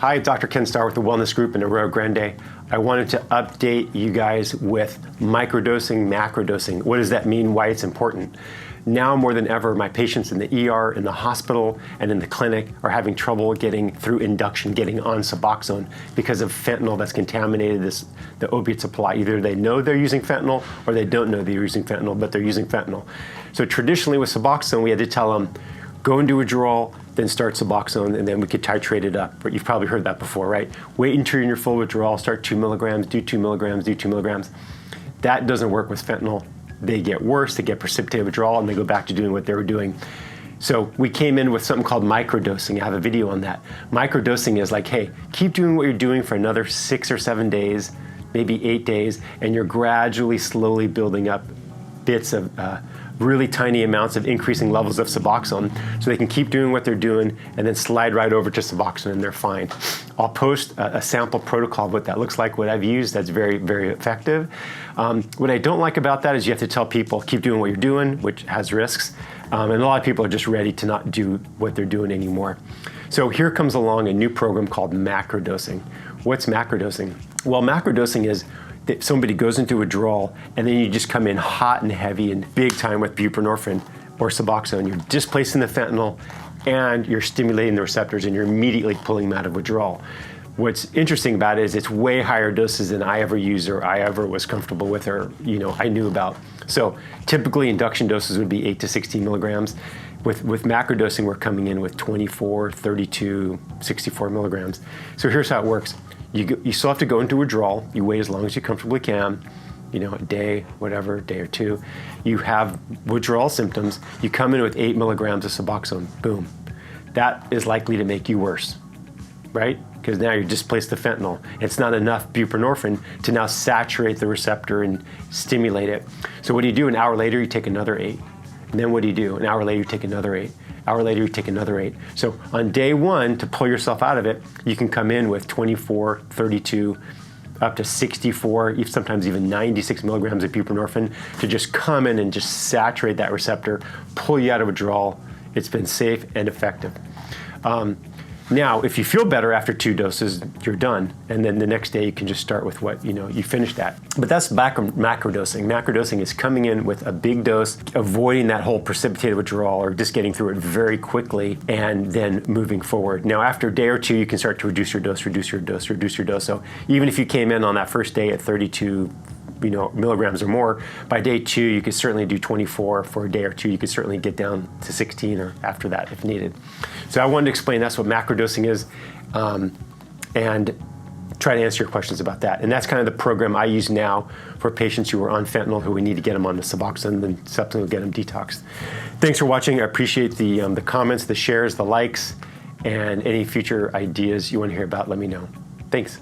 Hi, Dr. Ken Starr with the Wellness Group in Arroyo Grande. I wanted to update you guys with microdosing, macrodosing. What does that mean? Why it's important? Now more than ever, my patients in the ER, in the hospital, and in the clinic are having trouble getting through induction, getting on Suboxone because of fentanyl that's contaminated the opiate supply. Either they know they're using fentanyl or they don't know they're using fentanyl, but they're using fentanyl. So traditionally with Suboxone, we had to tell them, go and do withdrawal, then start Suboxone, and then we could titrate it up. But you've probably heard that before, right? Wait until you're in your full withdrawal, start 2 milligrams, do 2 milligrams, do 2 milligrams. That doesn't work with fentanyl. They get worse, they get precipitated withdrawal, and they go back to doing what they were doing. So we came in with something called microdosing. I have a video on that. Microdosing is like, hey, keep doing what you're doing for another 6 or 7 days, maybe 8 days, and you're gradually, slowly building up bits of really tiny amounts of increasing levels of Suboxone so they can keep doing what they're doing and then slide right over to Suboxone and they're fine. I'll post a sample protocol of what that looks like, what I've used that's very, very effective. What I don't like about that is you have to tell people, keep doing what you're doing, which has risks. And a lot of people are just ready to not do what they're doing anymore. So here comes along a new program called macrodosing. What's macrodosing? Well, macrodosing is that somebody goes into withdrawal and then you just come in hot and heavy and big time with buprenorphine or Suboxone. You're displacing the fentanyl and you're stimulating the receptors and you're immediately pulling them out of withdrawal. What's interesting about it is it's way higher doses than I ever used or I ever was comfortable with or I knew about. So typically induction doses would be 8 to 16 milligrams. With macrodosing, we're coming in with 24, 32, 64 milligrams. So here's how it works. You still have to go into withdrawal. You wait as long as you comfortably can, a day, whatever, day or two. You have withdrawal symptoms. You come in with 8 milligrams of Suboxone, boom. That is likely to make you worse, right? Because now you displaced the fentanyl. It's not enough buprenorphine to now saturate the receptor and stimulate it. So what do you do? An hour later, you take another 8. And then what do you do? An hour later, you take another 8. Hour later, you take another 8. So on day one, to pull yourself out of it, you can come in with 24, 32, up to 64, sometimes even 96 milligrams of buprenorphine to just come in and just saturate that receptor, pull you out of withdrawal. It's been safe and effective. Now, if you feel better after 2 doses, you're done. And then the next day you can just start with what, you finished that. But that's macrodosing. Macrodosing is coming in with a big dose, avoiding that whole precipitated withdrawal or just getting through it very quickly and then moving forward. Now, after a day or 2, you can start to reduce your dose, reduce your dose, reduce your dose. So even if you came in on that first day at 32 milligrams or more, by day 2, you could certainly do 24. For a day or 2, you could certainly get down to 16 or after that if needed. So I wanted to explain that's what macrodosing is and try to answer your questions about that. And that's kind of the program I use now for patients who are on fentanyl, who we need to get them on the Suboxone, then subsequently get them detoxed. Thanks for watching. I appreciate the comments, the shares, the likes, and any future ideas you want to hear about, let me know. Thanks.